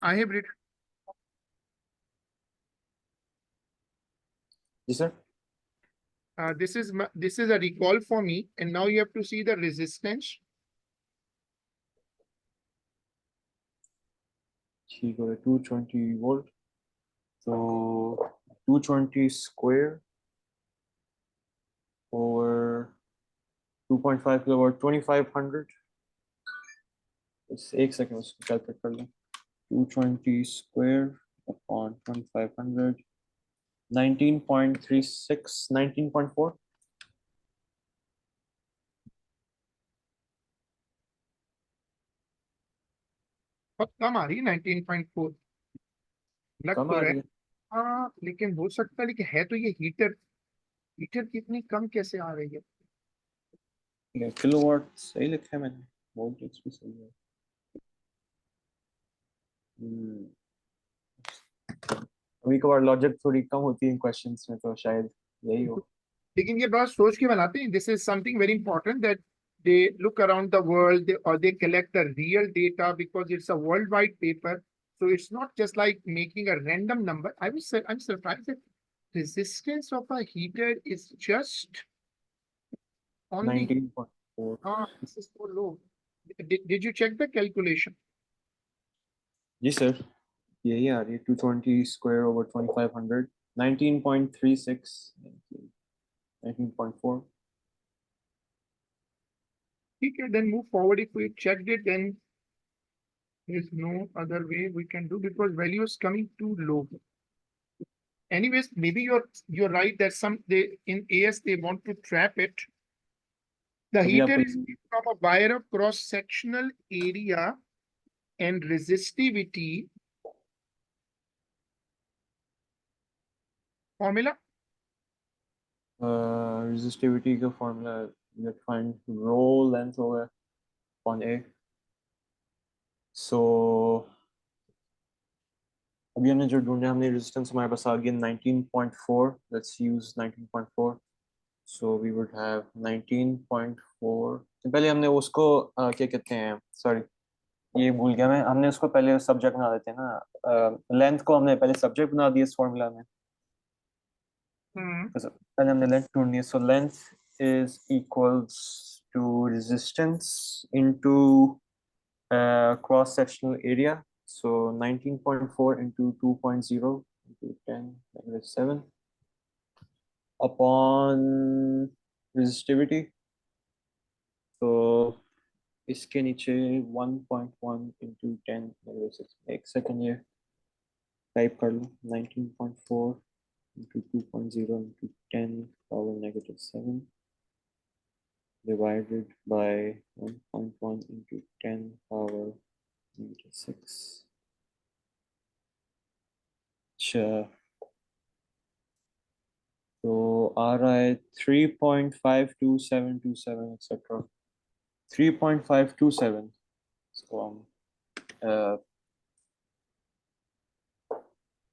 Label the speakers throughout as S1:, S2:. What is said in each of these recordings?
S1: I have written.
S2: Yes, sir.
S1: This is a recall for me, and now you have to see the resistance.
S2: ठीक है 220 volt. So 220 square over 2.5 kilowatt 2500. बस एक second उसको calculate कर लें. 220 square upon 2500. 19.36, 19.4.
S1: बहुत कम आ रही है 19.4 लग
S2: कम
S1: तो
S2: आ
S1: रहा
S2: रही
S1: है।
S2: है.
S1: हाँ लेकिन हो सकता है, लेकिन है तो ये हीटर, हीटर कितनी कम कैसे आ रही है?
S2: किलोवाट सही लिखा है मैंने. वोल्टेज भी सही है. कभी कभार लॉजिक थोड़ी कम होती है क्वेश्चंस में, तो शायद यही हो.
S1: लेकिन ये बड़ा सोच के बनाते हैं. This is something very important that they look around the world, or they collect the real data because it's a worldwide paper. So it's not just like making a random number. I'm surprised that resistance of a heater is just only
S2: 19.4.
S1: this is so low. Did you check the calculation?
S2: जी sir, यही आ रही है 220 square over 2500. 19.36. 19.4.
S1: ठीक है, then move forward. If we checked it, then there's no other way we can do because value is coming too low. Anyways, maybe you're right that some they in AS they want to trap it. The
S2: अभी
S1: heater
S2: आपको
S1: is made from a wire of cross-sectional area and resistivity formula.
S2: resistivity का formula you find rho length होगा upon A. So अभी हमने जो ढूंढा, हमने resistance हमारे पास आ गया 19.4. Let's use 19.4. So we would have 19.4. पहले हमने उसको क्या कहते हैं, सॉरी ये भूल गया मैं. हमने उसको पहले सब्जेक्ट बना देते हैं ना. लेंथ को हमने पहले सब्जेक्ट बना दिया इस फॉर्मूला में. तो पहले हमने लेंथ ढूंढनी है. So length is equals to resistance into cross sectional area. So 19.4 into 2.0 into 10⁻⁷ upon resistivity. तो इसके नीचे 1.1 into 10⁻⁶. एक सेकंड ये टाइप कर लो. 19.4 into 2.0 into 10⁻⁷ divided by 1.1 into 10⁻⁶. अच्छा, तो आ रहा है 3.52727 एक्सेट्रा. 3.527. इसको हम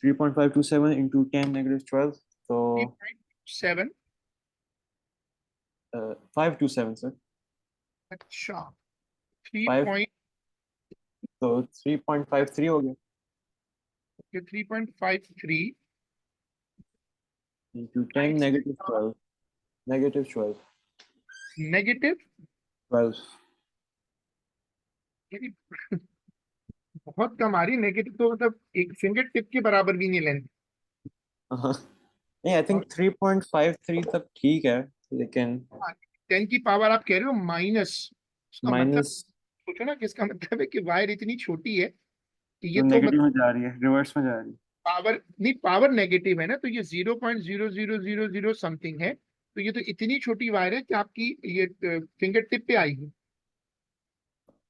S2: 3.527 into 10⁻12. तो
S1: 3.7.
S2: 527 सर.
S1: अच्छा, 3
S2: 5
S1: point,
S2: तो 3.53 हो गया.
S1: 3.53
S2: into 10⁻12. -12.
S1: negative.
S2: 12.
S1: बहुत कम आ रही नेगेटिव, तो मतलब एक फिंगर टिप के बराबर भी नहीं लेंथ.
S2: नहीं, आई थिंक 3.53 तक ठीक है, लेकिन
S1: 10 की पावर आप कह रहे हो माइनस, उसका मतलब
S2: माइनस
S1: सोचो ना कि इसका मतलब है कि वायर इतनी छोटी है कि ये
S2: तो
S1: तो मतलब
S2: नेगेटिव में जा रही है, रिवर्स में जा रही है.
S1: पावर नहीं, पावर नेगेटिव है ना, तो ये 0.0000 समथिंग है. तो ये तो इतनी छोटी वायर है कि आपकी ये फिंगर टिप पे आएगी.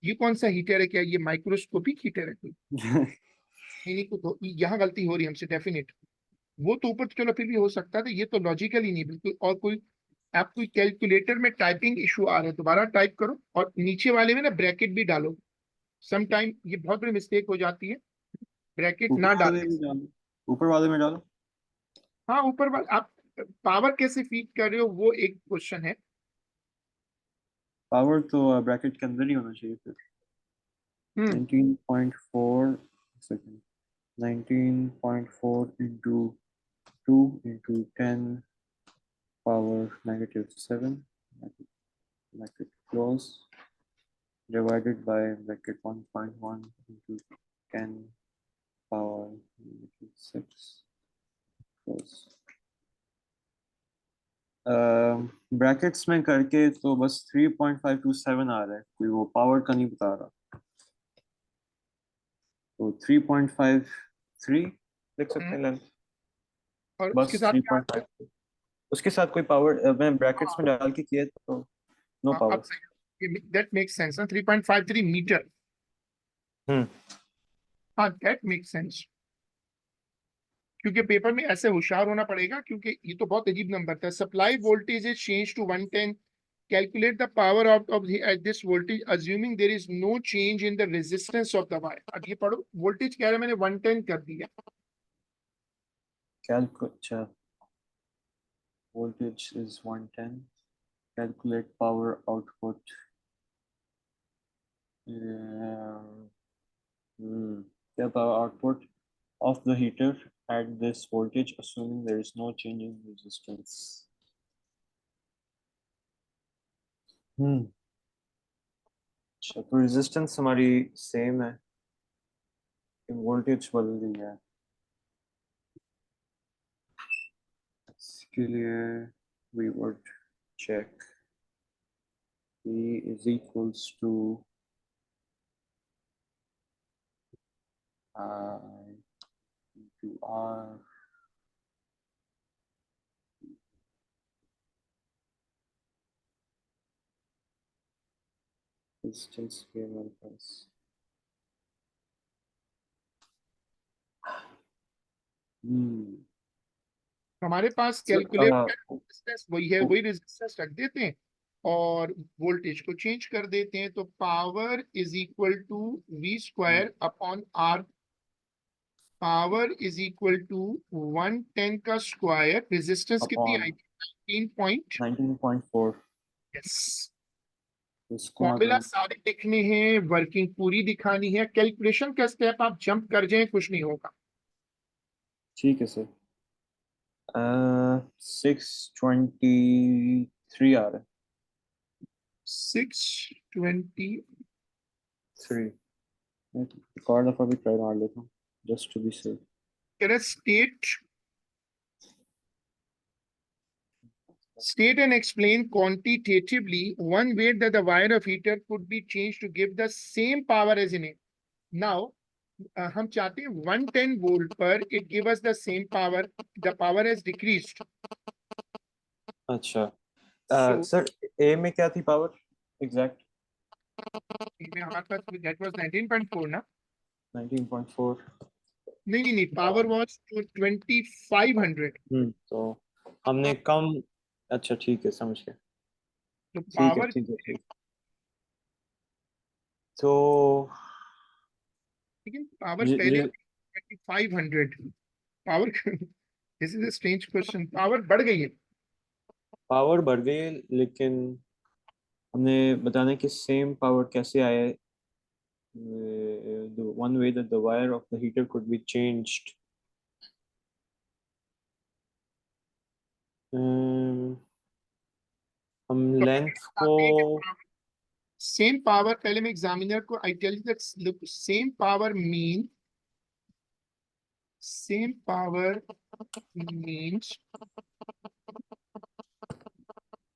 S1: ये कौन सा हीटर है? क्या ये माइक्रोस्कोपिक हीटर है कोई? नहीं नहीं, तो यहाँ गलती हो रही है हमसे डेफिनेट. वो तो ऊपर तो चलो फिर भी हो सकता था, ये तो लॉजिकल ही नहीं बिल्कुल. और कोई आप कोई कैलकुलेटर में टाइपिंग इशू आ रहा है, दोबारा टाइप करो और नीचे वाले में ना ब्रैकेट भी डालो. सम टाइम ये बहुत बड़ी मिस्टेक हो जाती है, ब्रैकेट
S2: ऊपर
S1: ना
S2: वाले
S1: डालने
S2: में
S1: से.
S2: डालो. ऊपर वाले में डालो.
S1: हाँ, ऊपर वाले आप पावर कैसे फीड कर रहे हो वो एक क्वेश्चन है.
S2: पावर तो ब्रैकेट के अंदर ही होना चाहिए फिर.
S1: हम्म
S2: 19.4 second. 19.4 into 2 into 10 power -7 bracket close divided by bracket 1.1 into 10 power -6 close. Brackets में करके तो बस 3.527 आ रहा है, कोई वो पावर का नहीं बता रहा, तो 3.53 लिख सकते हैं लेंथ,
S1: और
S2: बस
S1: उसके साथ क्या?
S2: 3.5। उसके साथ कोई पावर मैं ब्रैकेट्स
S1: हाँ,
S2: में डाल के किया तो नो
S1: हाँ, अब
S2: पावर।
S1: सही, दैट मेक्स सेंस ना, 3.53 मीटर।
S2: हम्म
S1: हाँ, दैट मेक्स सेंस, क्योंकि पेपर में ऐसे होशियार होना पड़ेगा, क्योंकि ये तो बहुत अजीब नंबर था। Supply voltage is change to 110, calculate the power of at this voltage assuming there is no change in the resistance of the wire. अब ये पढ़ो, वोल्टेज कह रहा है मैंने 110 कर दिया।
S2: अच्छा, voltage is 110, calculate power output. क्या power output of the heater at this voltage assuming there is no change in resistance. अच्छा, तो रेजिस्टेंस हमारी सेम है, वोल्टेज बदल गई है, इसके लिए we would check E is equals to I into R resistance के हमारे पास
S1: हमारे पास
S2: So,
S1: कैलकुलेट रेजिस्टेंस वही है, वही रेजिस्टेंस रख देते हैं और वोल्टेज को चेंज कर देते हैं। तो power is equal to V square upon R. Power is equal to 110 का स्क्वायर, रेजिस्टेंस कितनी
S2: अपॉन
S1: आई थी? 19
S2: 19.4,
S1: यस।
S2: इसको
S1: फॉर्मूला
S2: अगर
S1: सारे लिखने हैं, वर्किंग पूरी दिखानी है, कैलकुलेशन का स्टेप आप जंप कर जाएं कुछ नहीं होगा।
S2: ठीक है सर, 623 आ रहा है,
S1: 620।
S2: थ्री। एक और दफा भी ट्राई मार लेता हूँ just to be safe.
S1: State and explain quantitatively one way that the wire of heater could be changed to give the same power as in it. Now, हम चाहते हैं 110 वोल्ट पर it give us the same power. The power has decreased.
S2: अच्छा,
S1: So,
S2: sir ए में क्या थी power exact?
S1: इसमें हमारे पास that was 19.4 ना?
S2: 19.4।
S1: नहीं नहीं नहीं, power was 2500.
S2: तो हमने कम, अच्छा ठीक है समझ गया,
S1: तो
S2: ठीक है
S1: power,
S2: ठीक है ठीक। तो
S1: लेकिन power
S2: ये
S1: पहले
S2: ये
S1: 2500 power. This is a strange question. Power बढ़ गई है।
S2: पावर बढ़ गई है, लेकिन हमने बताना कि सेम पावर कैसे आया है। The one way that the wire of the heater could be changed, हम लेंथ को
S1: सेम पावर, पहले मैं एग्जामिनर को I tell you that same power means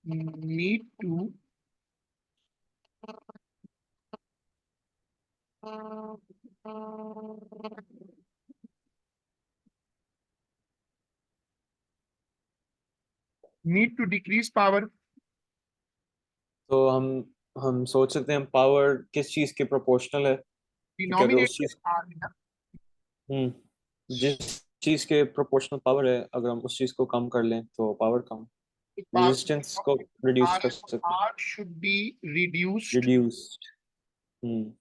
S1: need to decrease power.
S2: तो हम सोच सकते हैं पावर किस चीज के प्रोपोर्शनल है, क्योंकि अगर उस चीज
S1: डिनोमिनेटर आर ना,
S2: जिस चीज के प्रोपोर्शनल पावर है, अगर हम उस चीज को कम कर लें तो पावर कम, रेजिस्टेंस को रिड्यूस कर सकते हैं,
S1: R should be reduced.
S2: Reduced. Hmm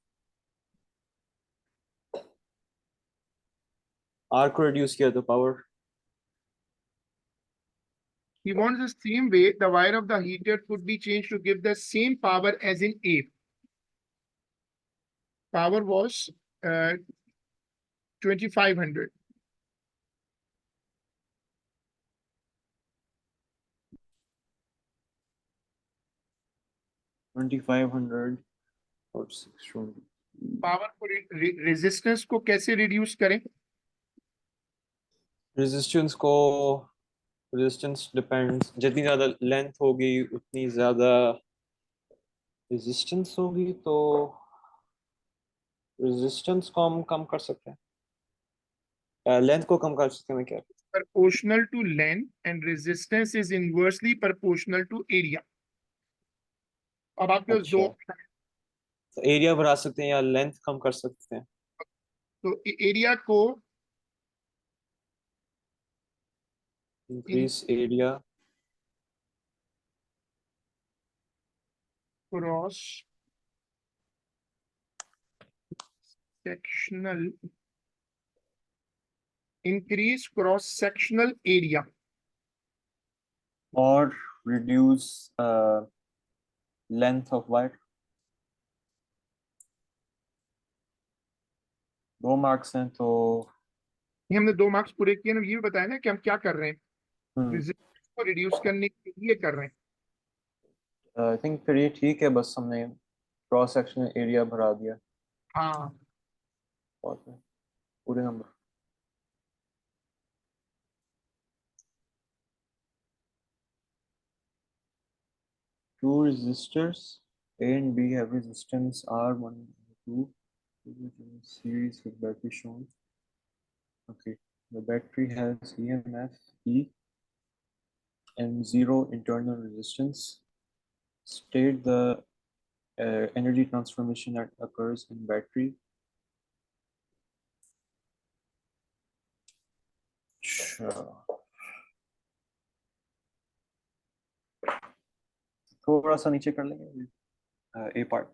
S2: R को रिड्यूस किया तो power,
S1: He wants the same way the wire of the heater could be changed to give the same power as in A. Power was uh, 2500.
S2: और 620
S1: power को resistance को कैसे reduce करें?
S2: Resistance को resistance depends, जितनी ज्यादा length होगी उतनी ज्यादा रेजिस्टेंस होगी, तो रेजिस्टेंस को हम कम कर सकते हैं, लेंथ को कम कर सकते हैं, मैं क्या
S1: Proportional to length and resistance is inversely proportional to area. अब आपके पास दो
S2: अच्छा,
S1: option है।
S2: तो एरिया बढ़ा सकते हैं या लेंथ कम कर सकते हैं?
S1: तो एरिया को in
S2: increase area
S1: cross sectional increase cross sectional area.
S2: और reduce length of wire. 2 marks हैं तो
S1: ये हमने 2 मार्क्स पूरे किए ना, ये भी बताया ना कि हम क्या कर रहे हैं, रेजिस्टेंस को रिड्यूस करने के लिए कर रहे हैं।
S2: आई थिंक फिर ये ठीक है, बस हमने क्रॉस सेक्शनल एरिया बढ़ा दिया।
S1: हाँ,
S2: बहुत है, पूरे number. Two resistors A and B have resistance R1 and 2 in series with battery shown. Okay, the battery has EMF E and zero internal resistance. State the energy transformation that occurs in battery. थोड़ा सा नीचे कर लेंगे, ए part,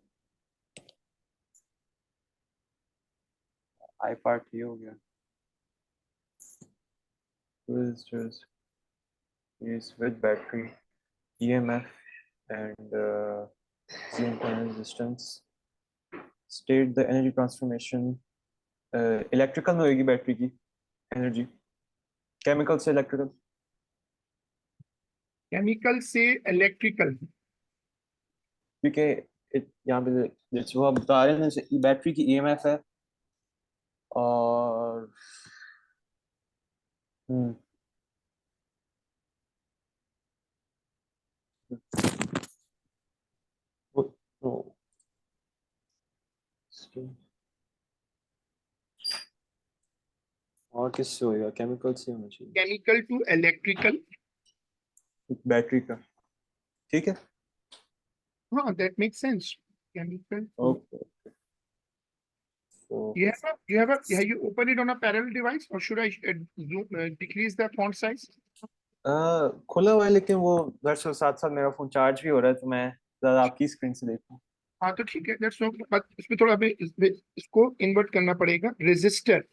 S2: आई part ये हो गया। Resistors is with battery, EMF and the internal resistance. State the energy transformation. Electrical में होगी बैटरी की एनर्जी, केमिकल से इलेक्ट्रिकल।
S1: केमिकल से इलेक्ट्रिकल।
S2: क्योंकि यहाँ पे जैसे वो आप बता रहे हैं ना, जैसे बैटरी की ईएमएफ है और हम्म, वो- वो- और किससे होएगा? केमिकल से होना चाहिए,
S1: केमिकल टू इलेक्ट्रिकल।
S2: बैटरी का। ठीक है,
S1: हाँ, that make sense. Chemical two.
S2: Okay. तो
S1: Have you opened it on a parallel device, or should I decrease the font size?
S2: खुला हुआ है, लेकिन वो दरअसल साथ साथ मेरा फोन चार्ज भी हो रहा है, तो मैं ज्यादा आपकी स्क्रीन से देखूँ।
S1: हाँ तो ठीक है, दैट्स ओके, बट इसमें थोड़ा हमें इसको इन्वर्ट करना पड़ेगा। रेजिस्टर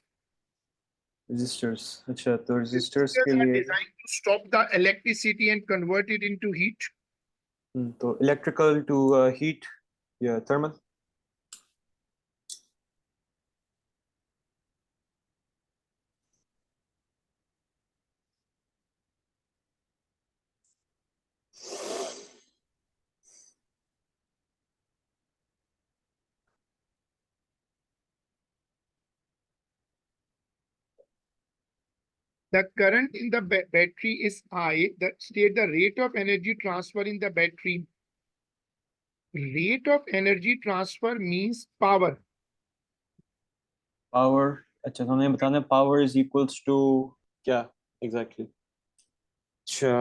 S2: रेजिस्टर्स, अच्छा, तो रेजिस्टर्स
S1: रेजिस्टर्स
S2: के
S1: आर
S2: लिए
S1: designed to stop the electricity and convert it into heat.
S2: तो इलेक्ट्रिकल टू हीट या thermal.
S1: The current in the battery is I. That state the rate of energy transfer in the battery. Rate of energy transfer means power.
S2: Power, अच्छा, तो हमें बताना है power is equals to क्या exactly exactly? अच्छा,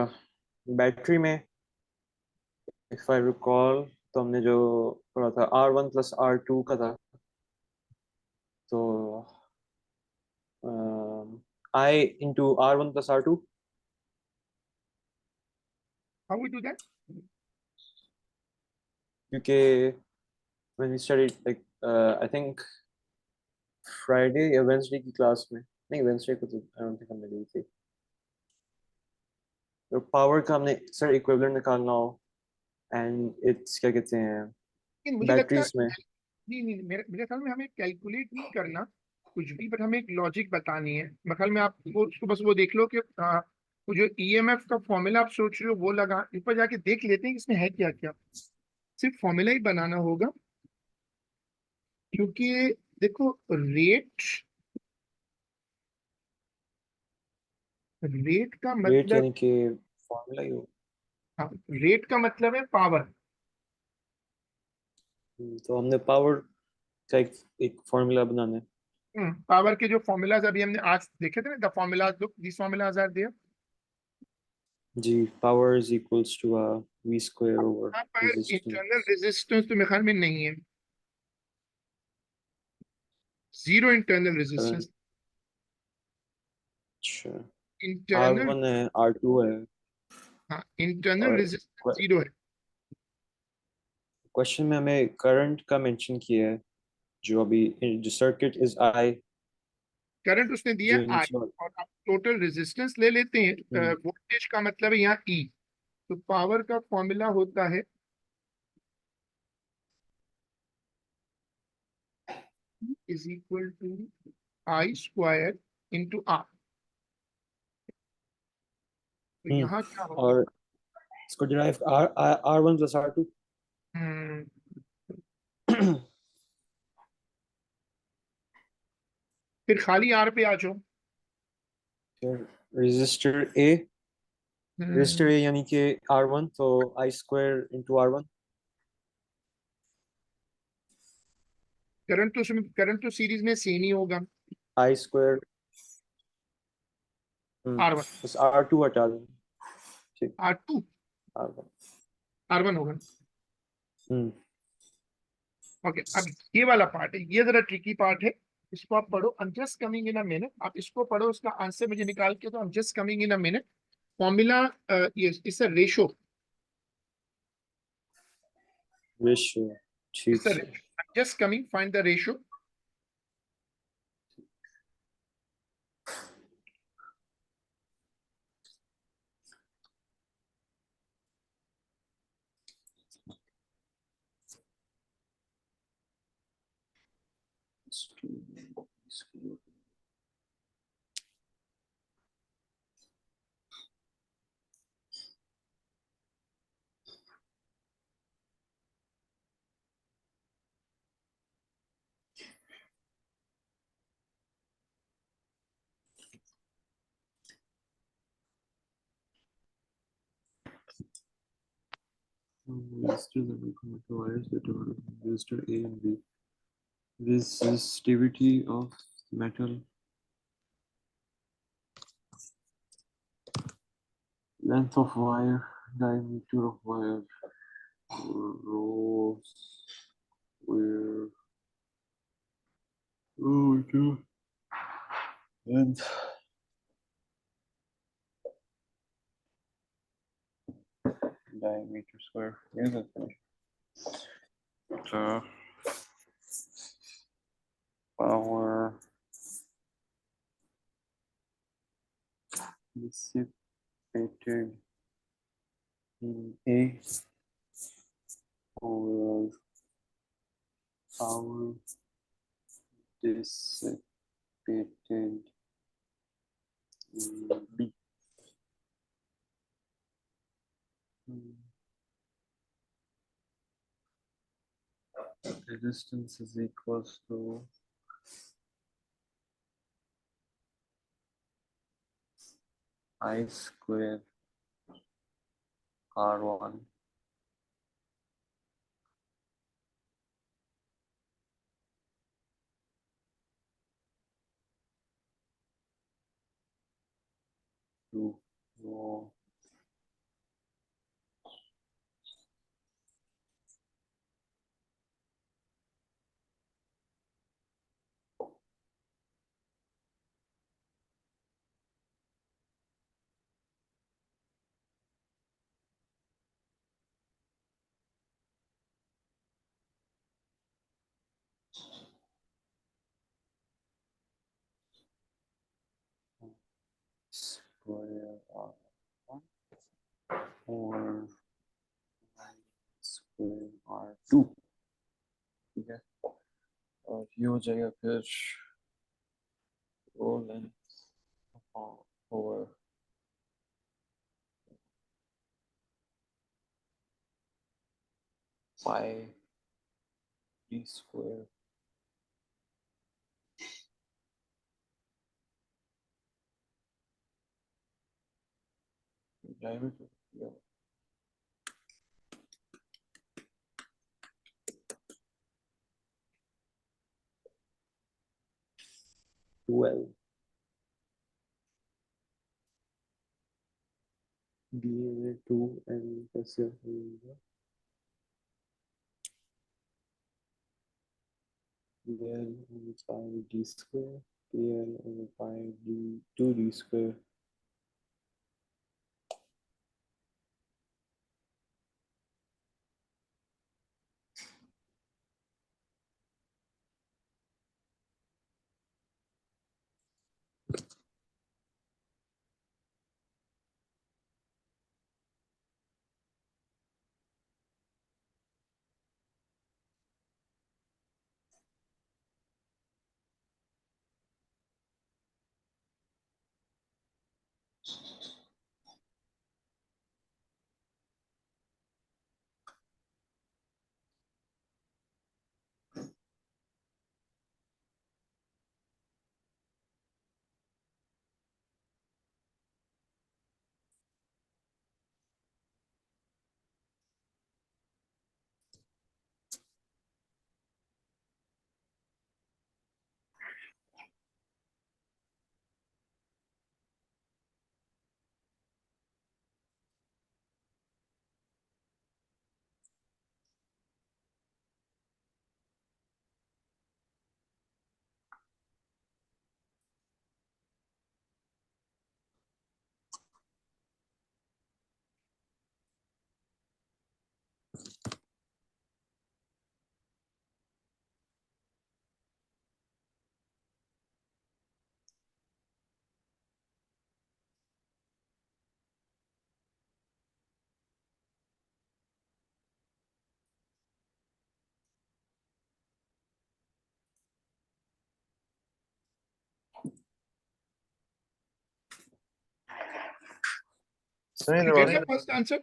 S2: battery में if I recall, तो हमने जो पढ़ा था R1 + R2 का था, तो I into R1 + R2।
S1: How we do that?
S2: क्योंकि when we studied like I think Friday या वेंसडे की क्लास में, नहीं वेंसडे को तो आई डोंट थिंक हमने ली थी, तो पावर का हमने सर इक्विवेलेंट निकालना हो, एंड इट्स क्या कहते हैं
S1: लेकिन मुझे लगता है
S2: बैटरीज में।
S1: नहीं नहीं, मेरे ख्याल में हमें कैलकुलेट नहीं करना। कुछ भी, बट हमें एक लॉजिक बतानी है। मखल में आपको उसको बस वो देख लो कि वो जो ईएमएफ का फॉर्मूला आप सोच रहे हो वो लगा, ऊपर जाके देख लेते हैं कि इसमें है क्या क्या। सिर्फ फॉर्मूला ही बनाना होगा, क्योंकि देखो रेट, रेट का
S2: रेट
S1: मतलब,
S2: यानी कि फॉर्मूला ही हो।
S1: हाँ, रेट का मतलब है पावर।
S2: तो हमने पावर का एक फॉर्मूला बनाना है।
S1: पावर के जो फॉर्मूलाज अभी हमने आज देखे थे ना, the formulas, look this formulas are there.
S2: जी, power is equals to V square over
S1: यहाँ पर इंटरनल
S2: रेजिस्टेंस।
S1: रेजिस्टेंस तो मेरे ख्याल में नहीं है, जीरो इंटरनल रेजिस्टेंस।
S2: अच्छा, आर
S1: इंटरनल,
S2: वन है, आर टू है।
S1: हाँ, इंटरनल
S2: और
S1: रेजिस्टेंस जीरो है।
S2: क्वेश्चन में हमें करंट का मेंशन किया है, जो अभी जो सर्किट इज आई,
S1: करंट उसने दिया
S2: जो
S1: आई,
S2: नीचे वाला।
S1: और आप टोटल रेजिस्टेंस ले लेते हैं।
S2: हम्म,
S1: वोल्टेज का मतलब है यहाँ ई। तो पावर का फॉर्मूला होता है is equal to I square into R. तो यहाँ क्या होगा?
S2: और इसको derive R R one plus R two.
S1: Hmm, फिर खाली आर पे आ जाओ।
S2: फिर रजिस्टर ए, रजिस्टर ए यानी कि आर वन, तो I square into R one.
S1: Current तो सीरीज में सेम ही होगा।
S2: आई स्क्वायर,
S1: आर वन,
S2: बस आर टू हटा दें। ठीक,
S1: R two,
S2: R one.
S1: R one होगा।
S2: हम्म,
S1: ओके, अब ये वाला पार्ट है, ये जरा ट्रिकी पार्ट है। इसको आप पढ़ो, I am just coming in a minute. आप इसको पढ़ो, उसका आंसर मुझे निकाल के, तो I am just coming in a minute. Formula, ये इट्स अ रेशो,
S2: रेशियो। ठीक
S1: इट्स अ
S2: है।
S1: Ratio, I am just coming, find the ratio.
S2: Resistors are connected to wires that are resistor A and B. Resistivity of metal, length of wire, diameter of wire, rho square. Oh my god. And diameter square. Here's the finish. The power dissipated in A over power dissipated in B. Resistance is equals to I square R1 to rho square R1 or square R2. ठीक है, और ये हो जाएगा फिर length over pi d square diameter. Yeah. Well, B 2 and कैसे होगा PL over pi d square PL over pi d 2d square. So
S1: Did you get the first answer?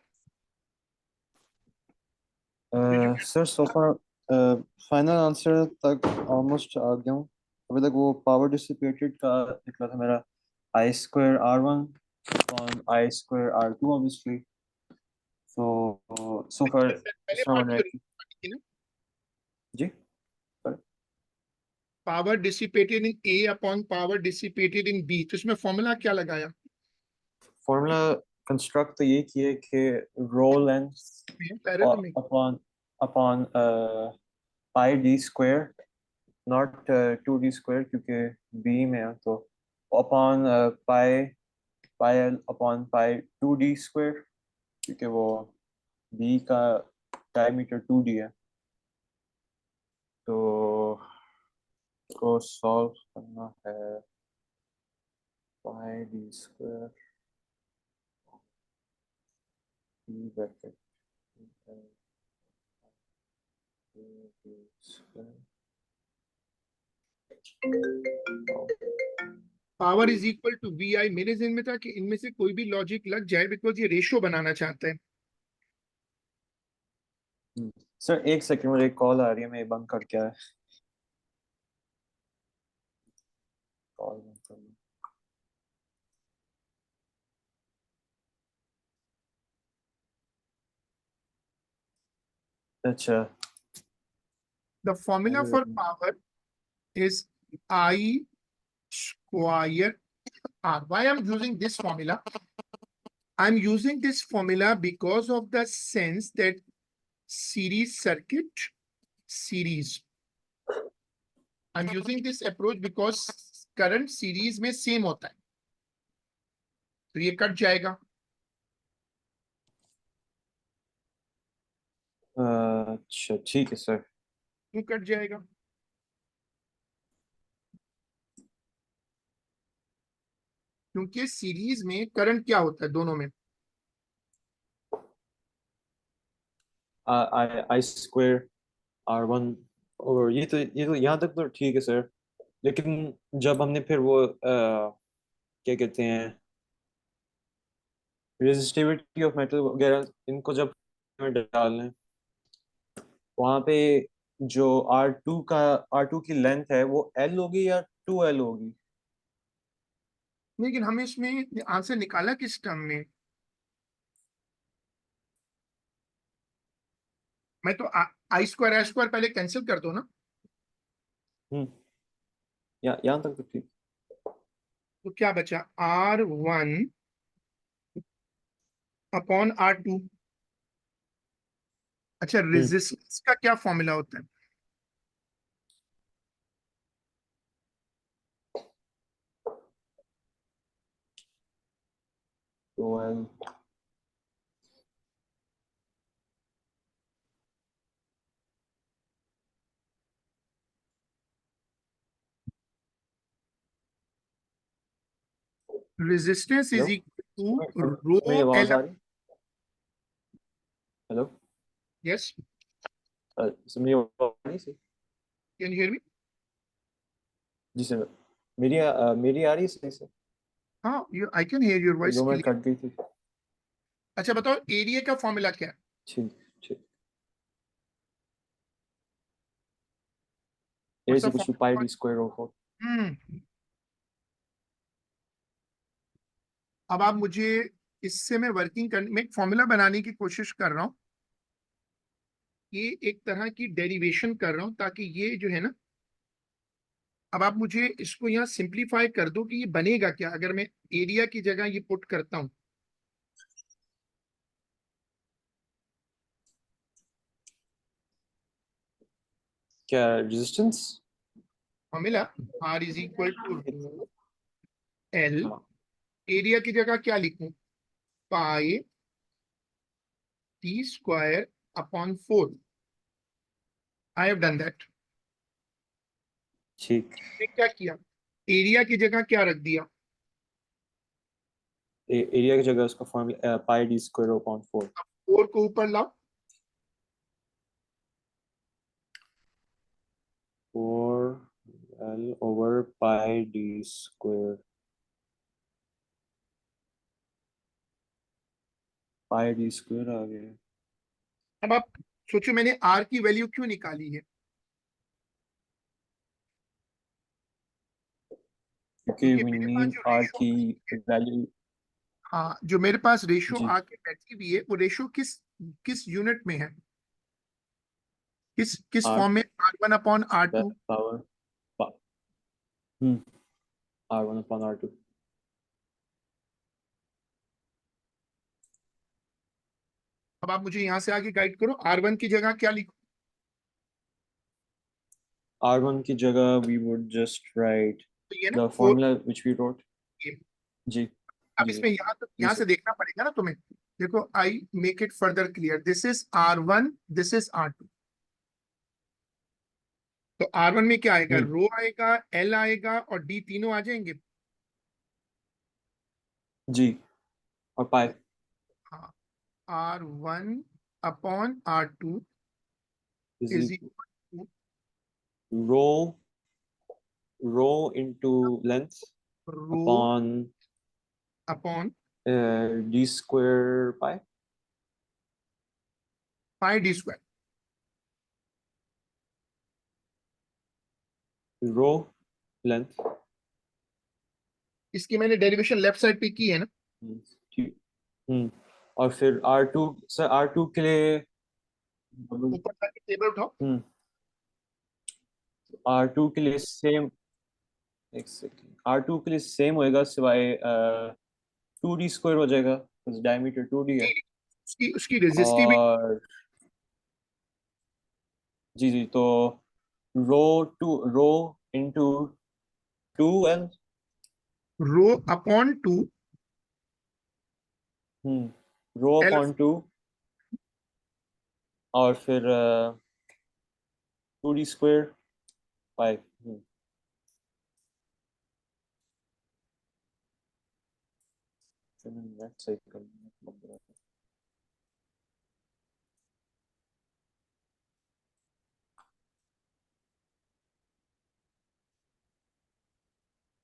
S2: Sir so far final answer तक almost आ गया हूँ. अभी तक वो power dissipated का निकला था मेरा I square R one on I square R2 obviously. So so far
S1: पहले
S2: दूसरा
S1: पार्ट
S2: वन है
S1: की ना,
S2: जी.
S1: Power dissipated in A upon power dissipated in B, तो इसमें फॉर्मूला क्या लगाया?
S2: फॉर्मूला कंस्ट्रक्ट तो ये किए कि रो लेंथ
S1: पैरेलल में
S2: upon upon pi D square not 2d square क्योंकि बी में है तो upon pi pi upon pi 2d square क्योंकि वो बी का डायमीटर 2d है. तो को सॉल्व करना है pi D square B bracket
S1: power is equal to V I. मेरे जहन में था कि इनमें से कोई भी लॉजिक लग जाए, बिकॉज ये रेशो बनाना चाहता है.
S2: सर एक सेकंड मुझे एक कॉल आ रही है मैं ये बंद करके आया. कॉल बंद कर लूं. अच्छा
S1: the formula for power is I square R. Why I'm using this formula? I'm using this formula because of the sense that series circuit series. I'm using this approach because current series में same होता है, तो ये cut जाएगा.
S2: अच्छा ठीक है sir.
S1: क्यों कट जाएगा? क्योंकि सीरीज में करंट क्या होता है दोनों में?
S2: आई स्क्वायर R1 और ये तो यहाँ तक तो ठीक है सर. लेकिन जब हमने फिर वो क्या कहते हैं, रेजिस्टिविटी ऑफ मेटल वगैरह इनको जब में डालें, वहां पे जो आर टू की लेंथ है वो एल होगी या 2L होगी?
S1: लेकिन हमें इसमें आंसर निकाला किस टर्म में? मैं तो आई स्क्वायर एच स्क्वायर पहले कैंसिल कर दो ना।
S2: हम्म, यहाँ तक तो ठीक।
S1: तो क्या बचा? R1 upon R2। अच्छा,
S2: हम्म,
S1: रेजिस्टेंस का क्या फॉर्मूला होता है?
S2: तो
S1: resistance
S2: hello,
S1: is equal to rho
S2: मेरी आवाज
S1: एल।
S2: आ रही? Hello,
S1: yes.
S2: मेरी आवाज आ रही sir?
S1: Can you hear me?
S2: जी सर, मेरी आ रही है सही से?
S1: हाँ, you I can hear your voice
S2: 2 minute
S1: clear.
S2: कट गई थी।
S1: अच्छा बताओ, एरिया का फॉर्मूला क्या है?
S2: ठीक, ठीक। A
S1: what's
S2: is
S1: the
S2: equal to pi
S1: formula?
S2: D square of 4।
S1: Hmm. अब आप मुझे, इससे मैं वर्किंग करने में एक फॉर्मूला बनाने की कोशिश कर रहा हूँ। ये एक तरह की डेरिवेशन कर रहा हूँ ताकि ये जो है ना, अब आप मुझे इसको यहाँ सिंप्लीफाई कर दो कि ये बनेगा क्या अगर मैं एरिया की जगह ये पुट करता हूँ।
S2: क्या resistance?
S1: Formula R is equal to L.
S2: हाँ,
S1: एरिया की जगह क्या लिखूं? Pi T square upon 4। I have done that.
S2: ठीक।
S1: क्या किया? एरिया की जगह क्या रख दिया?
S2: एरिया की जगह उसका formula pi D square upon 4।
S1: 4 को ऊपर लाओ।
S2: 4L over pi D square. Pi D square आ गया।
S1: अब आप सोचो, मैंने आर की वैल्यू क्यों निकाली है?
S2: क्योंकि
S1: क्योंकि
S2: वी
S1: मेरे पास
S2: नीड
S1: जो
S2: आर
S1: रेशो,
S2: की वैल्यू।
S1: हाँ, जो मेरे पास रेशो
S2: जी,
S1: आके बैठी हुई है वो रेशो किस किस यूनिट में है? किस किस
S2: आर
S1: फॉर्म में? R1 upon R2।
S2: Power, R1 upon R2।
S1: अब आप मुझे यहाँ से आगे गाइड करो, R1 की जगह क्या लिखो?
S2: R1 की जगह वी वुड जस्ट राइट
S1: तो ये ना
S2: the
S1: 4।
S2: Formula which we wrote. जी,
S1: अब
S2: जी
S1: इसमें
S2: सर, जी
S1: यहाँ से
S2: सर।
S1: देखना पड़ेगा ना तुम्हें। देखो, I make it further clear, this is R1, this is R2। तो R1 में क्या आएगा?
S2: हम्म,
S1: रो आएगा, एल आएगा और डी, तीनों आ जाएंगे।
S2: जी, और पाई
S1: हाँ, R1 upon R2
S2: is
S1: is equal
S2: rho rho into length
S1: two rho
S2: upon
S1: upon
S2: D square pi.
S1: Pi D square.
S2: Rho length.
S1: इसकी मैंने डेरिवेशन लेफ्ट साइड पे की है ना।
S2: ठीक। हम्म, और फिर R2 के लिए।
S1: ऊपर जाके टेबल उठाओ।
S2: हम्म, R2 के लिए सेम। एक सेकेंड, R2 के लिए सेम होएगा सिवाय 2D स्क्वायर हो जाएगा, डायमीटर 2D है।
S1: उसकी उसकी रेजिस्टिविटी।
S2: और जी जी, तो rho into 2L।
S1: Rho upon 2
S2: rho
S1: L.
S2: Upon 2, और फिर 2D स्क्वायर पाई। सही कर।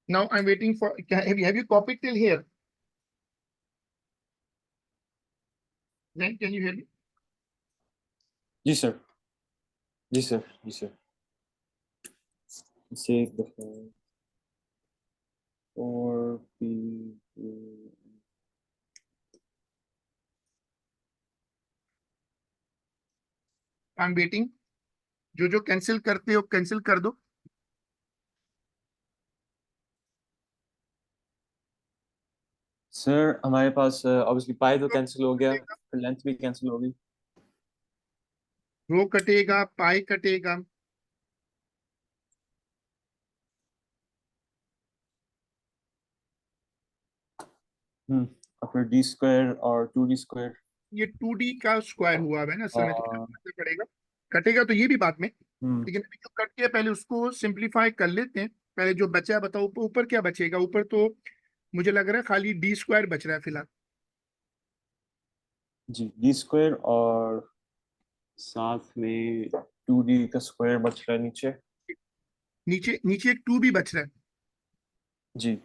S1: Now I'm waiting for. Have you copied till here? Then can you hear me?
S2: जी सर, जी सर, जी sir. Save the file. Or P.
S1: I'm waiting. जो cancel करते हो कैंसिल कर दो।
S2: सर हमारे पास ऑब्वियसली पाई तो कैंसिल हो गया,
S1: कटेगा,
S2: फिर लेंथ भी कैंसिल होगी।
S1: रो कटेगा, पाई कटेगा।
S2: और फिर डी स्क्वायर और 2d स्क्वायर
S1: ये 2D का स्क्वायर हुआ है ना सर, तो क्या
S2: और
S1: करना पड़ेगा? कटेगा तो ये भी बाद में,
S2: हम्म
S1: लेकिन अभी जो कट गया पहले उसको सिंप्लीफाई कर लेते हैं। पहले जो बचा है बताओ, ऊपर क्या बचेगा? ऊपर तो मुझे लग रहा है खाली D² बच रहा है फिलहाल।
S2: जी डी स्क्वायर और साथ में 2d का स्क्वायर बच रहा है नीचे।
S1: नीचे नीचे एक 2 भी बच रहा है।
S2: जी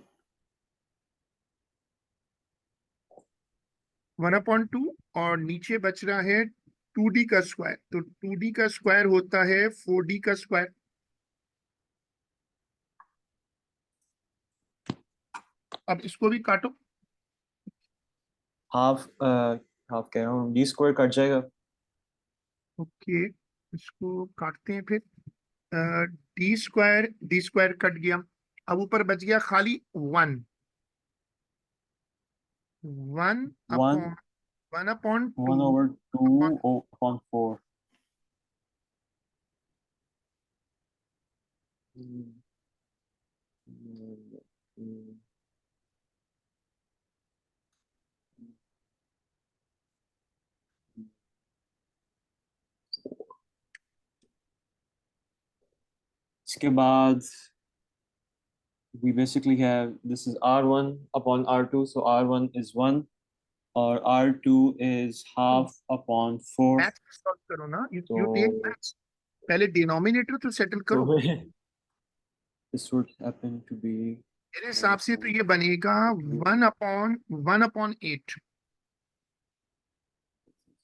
S1: 1/2 और नीचे बच रहा है 2D का स्क्वायर। तो 2D का स्क्वायर होता है 4D का स्क्वायर। अब इसको भी काटो।
S2: हाफ हाफ कह रहा हूँ, डी स्क्वायर कट जाएगा।
S1: ओके, इसको काटते हैं फिर। डी स्क्वायर कट गया। अब ऊपर बच गया खाली 1। 1
S2: one
S1: upon 1/2
S2: one over two
S1: upon
S2: upon 4। इसके बाद we basically have this is r1 upon r2, so r1 is 1 और r2 is half upon 4।
S1: Maths solve करो ना, यू टेक
S2: तो
S1: मैथ्स। पहले डिनोमिनेटर तो सेटल
S2: so
S1: करो।
S2: this would happen to be
S1: मेरे हिसाब से तो ये बनेगा 1/1/8।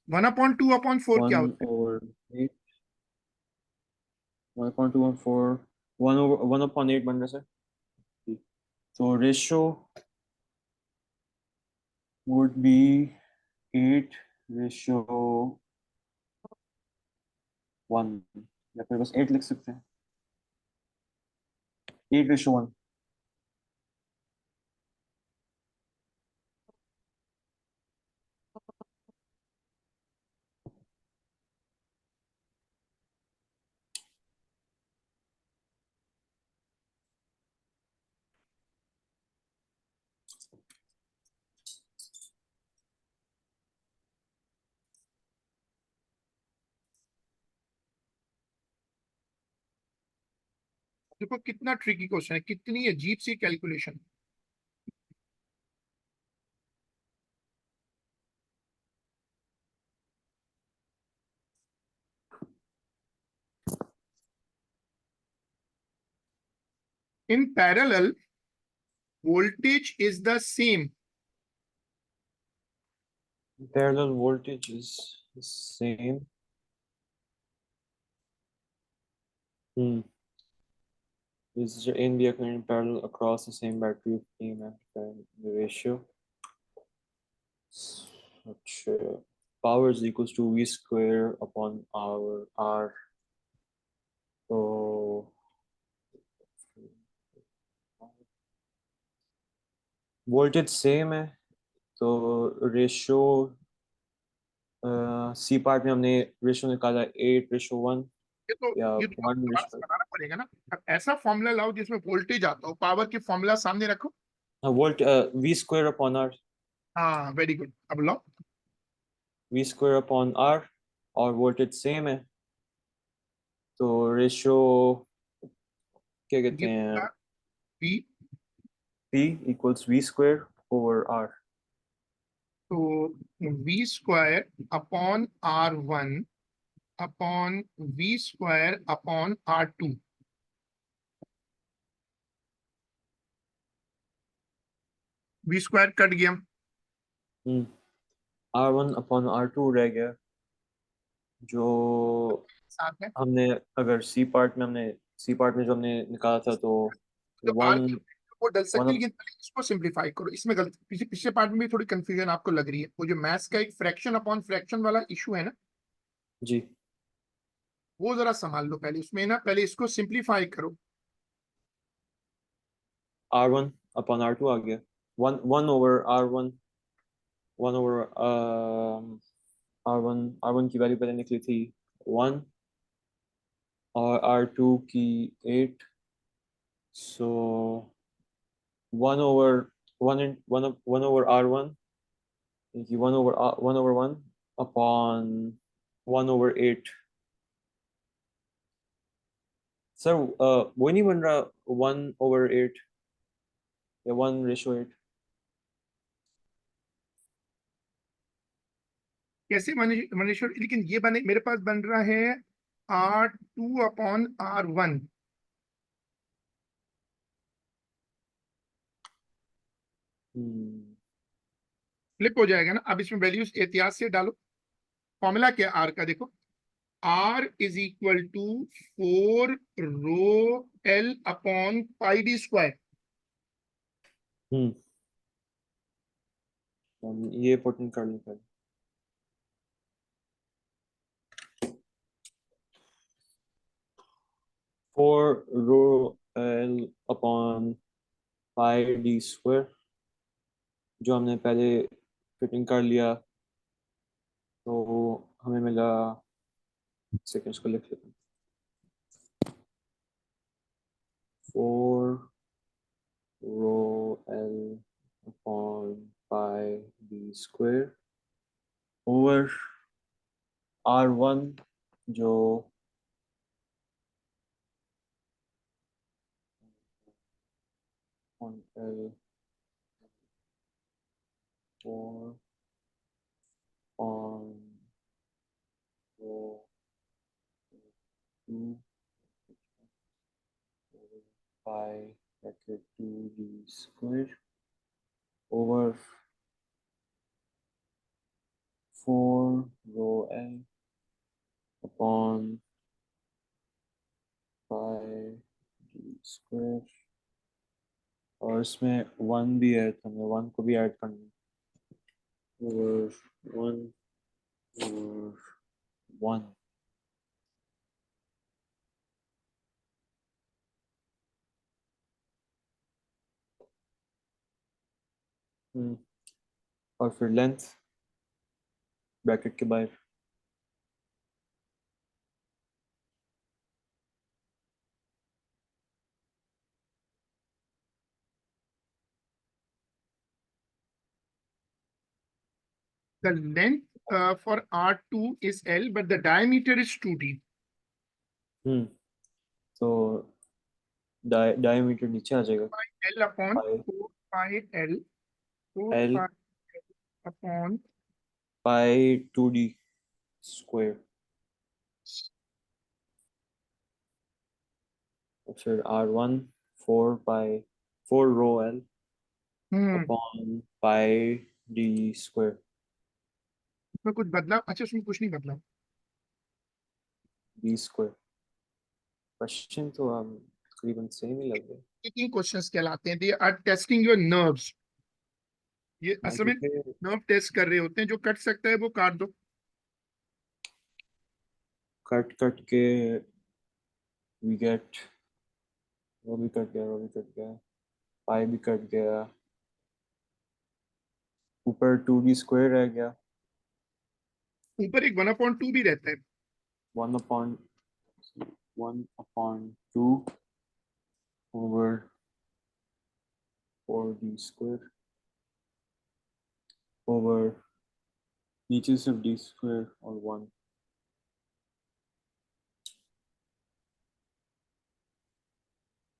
S1: 1/2/4 क्या
S2: 1
S1: होता है?
S2: over 8, 1 upon 2 and 4, 1 over 1 upon 8 बन रहा है। So ratio would be 8:1, या फिर बस 8 लिख सकते हैं, 8:1।
S1: देखो कितना ट्रिकी क्वेश्चन है, कितनी अजीब सी calculation. In parallel voltage is the same.
S2: Parallel voltage is the same. Is A and B are currently parallel across the same battery of EM amplifier. The ratio such power is equals to V square upon our R. So voltage same है, तो ratio C part में हमने ratio निकाला 8:1 या
S1: ये तो दोबारा से
S2: 1:।
S1: बनाना पड़ेगा ना। अब ऐसा फॉर्मूला लाओ जिसमें वोल्टेज आता हो, पावर की फॉर्मूला सामने रखो।
S2: Volt V square upon R,
S1: हाँ वेरी गुड, अब लाओ।
S2: V स्क्वायर अपॉन R और वोल्टेज सेम है, तो रेशियो क्या कहते
S1: ये
S2: हैं,
S1: होगा V।
S2: P equals V square over R।
S1: तो V² upon R1 upon V² upon R2। V square cut गया,
S2: R1 अपॉन R2 रह गया, जो
S1: साथ है।
S2: हमने अगर सी पार्ट में जो हमने निकाला था, तो
S1: तो आर
S2: वन
S1: वो डल सकती
S2: वन
S1: है, लेकिन पहले इसको सिंप्लीफाई करो। इसमें गलती पिछले पिछले पार्ट में भी थोड़ी कंफ्यूजन आपको लग रही है। वो जो मैथ्स का एक फ्रैक्शन अपॉन फ्रैक्शन वाला इशू है ना,
S2: जी,
S1: वो जरा संभाल लो पहले। उसमें ना पहले इसको सिंप्लीफाई करो।
S2: R1 अपॉन R2 आ गया, one one over R1, one over R1 की वैल्यू पहले निकली थी 1, और R2 की 8, सो 1 ओवर वन ओवर R1, कि 1 अपॉन 1/8। सर वो नहीं बन रहा 1/8 या 1/8?
S1: कैसे मनेश्वर, लेकिन ये बने मेरे पास बन रहा है R2/R1।
S2: हम्म
S1: फ्लिप हो जाएगा ना। अब इसमें वैल्यूज एहतियात से डालो। फॉर्मूला क्या आर का देखो, R = 4 ρL/πd²।
S2: हम्म ये पुटिंग कर लो पहले। 4 ρL/πd², जो हमने पहले फिटिंग कर लिया, तो हमें मिला, सेकेंड्स को लिख लेते हैं, 4 ρL/πd² ओवर R1, जो 4 ρ/2d² over 4 ρL/πd², और इसमें 1 भी है, तो हमें 1 को भी ऐड करना है, ओवर 1/1। और फिर लेंथ ब्रैकेट के बाहर।
S1: The length for R2 is L, but the diameter is 2D.
S2: हम्म तो डायमीटर नीचे आ जाएगा,
S1: L upon
S2: पाई
S1: 4 pi L, 4
S2: L
S1: pi upon
S2: पाई 2d², और फिर R1 4 ρL
S1: हम्म।
S2: Upon πd²।
S1: उसमें कुछ बदला? अच्छा, उसमें कुछ नहीं बदला।
S2: d²। क्वेश्चन तो हम तकरीबन सेम ही लग गए।
S1: टेकिंग क्वेश्चंस कहलाते हैं। They are testing your nerves. ये
S2: हाँ,
S1: असल में
S2: क्योंकि
S1: नर्व टेस्ट कर रहे होते हैं। जो कट सकता है वो काट दो।
S2: कट कट के वी गेट, वो भी कट गया, वो भी कट गया, पाई भी कट गया, ऊपर 2d² रह गया,
S1: ऊपर एक 1/2 भी रहता है।
S2: 1/1/2 ओवर 4d² ओवर, नीचे सिर्फ d² और 1,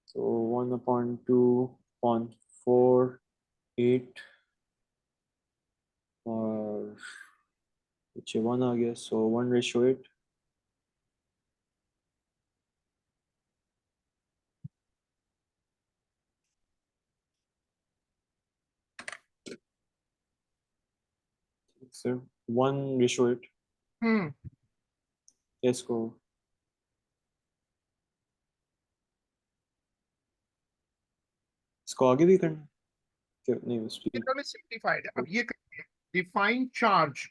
S2: तो 1/2/4 8, और पीछे 1 आ गया, सो 1/8। सर 1:8 इसको इसको आगे भी करना है? नहीं बस ठीक है।
S1: सिंप्लीफाइड है। अब ये करते हैं, define charge.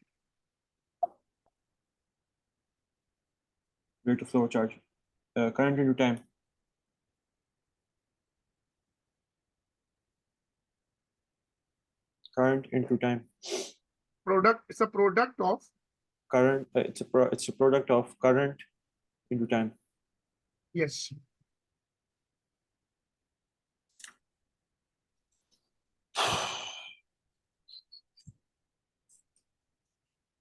S2: Rate of flow charge current into time current into time
S1: product it's a product of
S2: current it's a product of current into time
S1: yes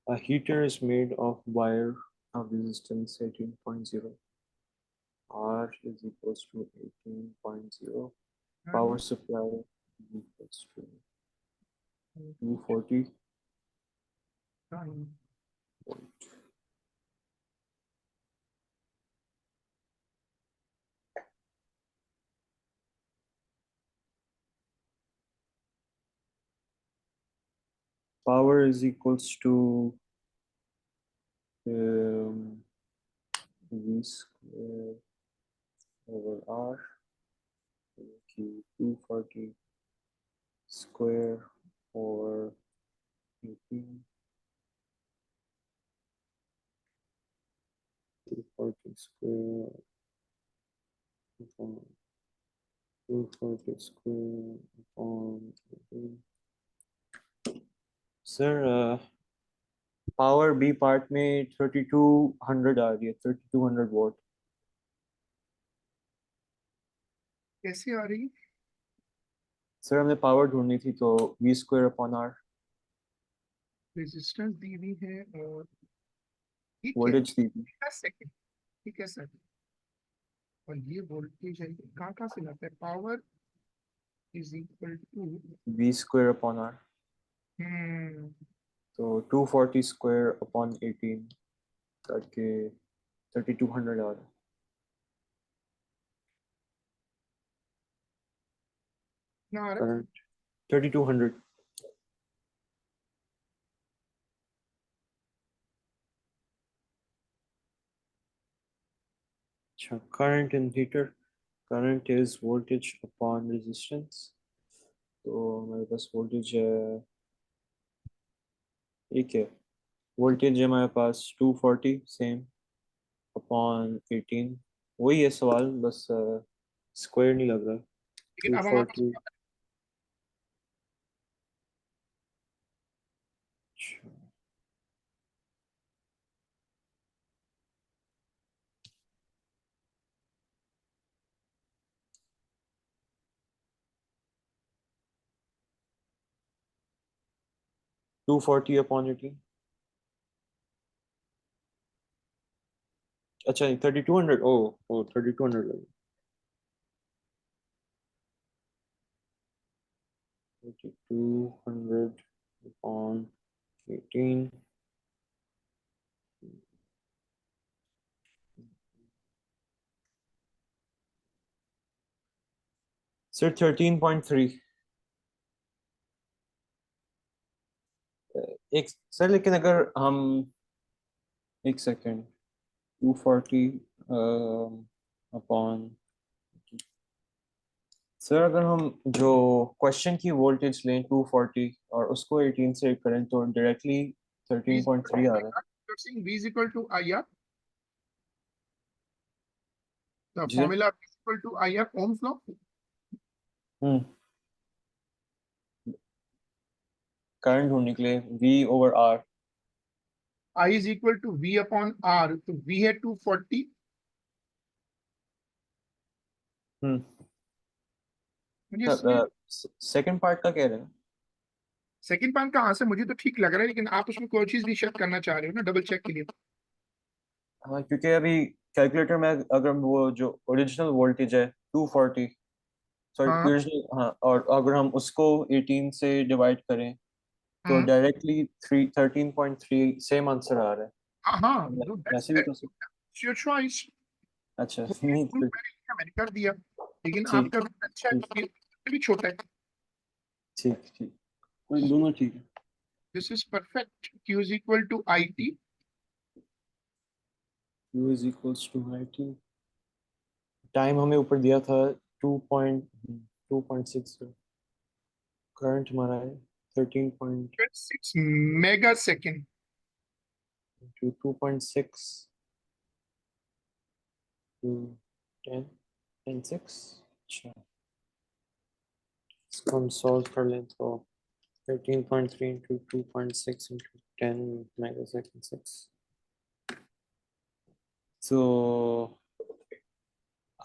S2: a heater is made of wire of resistance 18.0 R is equals to 18.0 power supply is equals to 240 volt power is equals to V square over R Q 240 square over 18 240 square upon 240 square upon 18 sir power B part में 3200 आ रही है 3200 vote
S1: कैसे आ रही है?
S2: Sir हमने power ढूंढनी थी तो V square upon R
S1: resistance दी हुई है और ठीक है,
S2: वोल्टेज दी थी
S1: सेकंड, ठीक है सर। और ये वोल्टेज है, कहाँ कहाँ से लाता है? Power is equal to
S2: V square upon R तो 240 स्क्वायर अपॉन 18 करके 3200 आ रहा है
S1: ना आ रहा है?
S2: करंट 3200 अच्छा current in heater current is voltage upon resistance तो हमारे पास वोल्टेज है ठीक है वोल्टेज है हमारे पास 240 सेम अपॉन 18 वही है सवाल बस स्क्वायर नहीं लग रहा
S1: लेकिन अब हमारे
S2: 240
S1: पास
S2: 240 अपॉन 18 अच्छा 3200 ओ ओ 3200 लगा 3200 upon 18 सर 13.3 एक सर लेकिन अगर हम एक सेकेंड 240 अपॉन सर अगर हम जो क्वेश्चन की वोल्टेज लें 240 और उसको 18 से करें तो डायरेक्टली 13.3 आ रहा है
S1: V is equal to IR, the
S2: जी
S1: formula V is equal to IR Ohm's law.
S2: Current ढूंढने के लिए V over R
S1: I is equal to V upon R, तो V है 240, मुझे इसमें
S2: सेकंड पार्ट का कह रहे हैं
S1: सेकंड पॉइंट कहाँ से, मुझे तो ठीक लग रहा है, लेकिन आप उसमें कोई चीज भी चेक करना चाह रहे हो ना, डबल चेक के लिए।
S2: हाँ क्योंकि अभी कैलकुलेटर में अगर वो जो ओरिजिनल वोल्टेज है 240 सॉरी
S1: हाँ
S2: ओरिजिनल हाँ और अगर हम उसको 18 से डिवाइड करें तो
S1: हाँ
S2: डायरेक्टली 13.3 सेम आंसर आ रहा है
S1: हाँ हाँ,
S2: वैसे भी तो
S1: योर चॉइस।
S2: अच्छा नहीं फिर
S1: मैंने कर दिया, लेकिन
S2: ठीक
S1: आपका अच्छा है,
S2: ठीक
S1: ये भी छोटा है।
S2: ठीक ठीक कोई दोनों ठीक है
S1: This is perfect. Q is equal to IT.
S2: Q is equals to IT. Time हमें ऊपर दिया था 2.6, करंट हमारा है 13.2
S1: 6 मेगासेकंड.
S2: 2.6 to 10 10.6. अच्छा, इसको हम सॉल्व कर लें तो 13.3 into 2.6 into 10 megasecond 6. So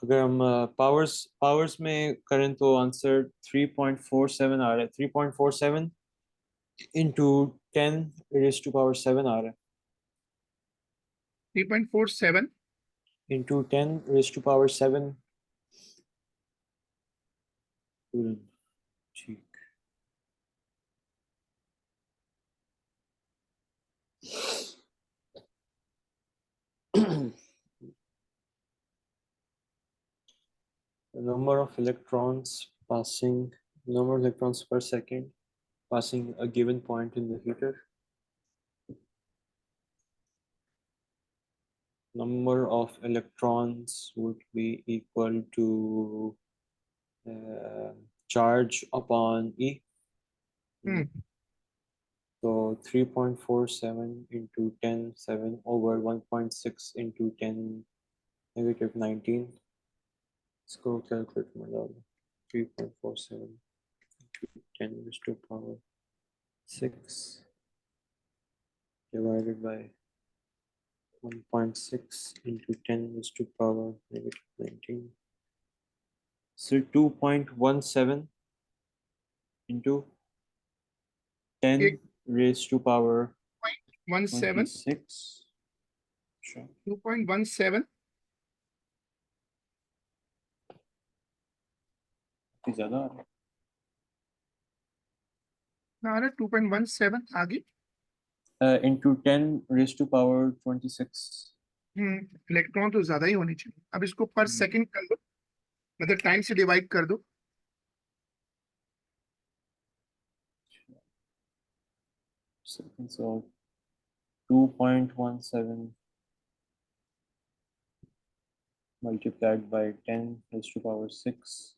S2: अगर हम पावर्स में करें तो आंसर 3.47 आ रहा है. 3.47 into 10 raised to power 7 आ रहा है.
S1: 3.47
S2: into 10 raised to power 7. ठीक. The number of electrons per second passing a given point in the heater. Number of electrons would be equal to charge upon E. So 3.47 into 10 7 over 1.6 into 10 negative 19. Let's go calculate my dollar. 3.47 into 10 raised to power 6 divided by 1.6 into 10 raised to power negative 19. So 2.17 into 10 raised to power
S1: 17
S2: 26. Sure.
S1: 2.17
S2: ज़्यादा आ रहा है.
S1: आ रहा है. 2.17 आगे.
S2: Into 10 raised to power 26.
S1: Electron तो ज्यादा ही होनी चाहिए. अब इसको पर सेकंड कर दो, मतलब टाइम से डिवाइड कर दो.
S2: Seconds of 2.17 multiplied by 10 raised to power 6.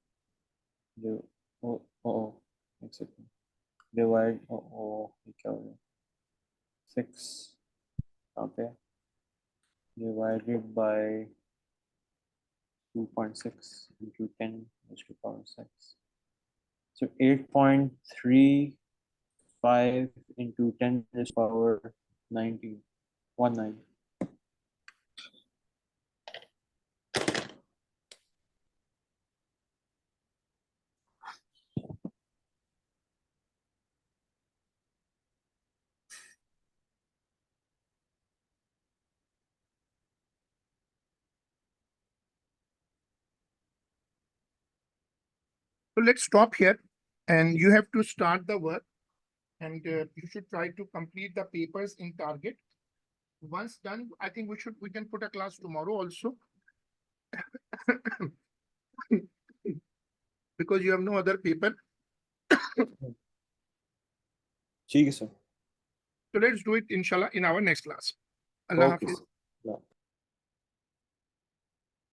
S2: एक second. Divide, ये क्या हो गया? 6 okay, divided by 2.6 into 10 raised to power 6. So 8.35 into 10 raised to power 19. 19.
S1: So let's stop here, and you have to start the work, and you should try to complete the papers in target. Once done, I think we can put a class tomorrow also. Because you have no other paper.
S2: ठीक है sir.
S1: So let's do it inshallah in our next class. Allah
S2: Okay.
S1: Hafiz.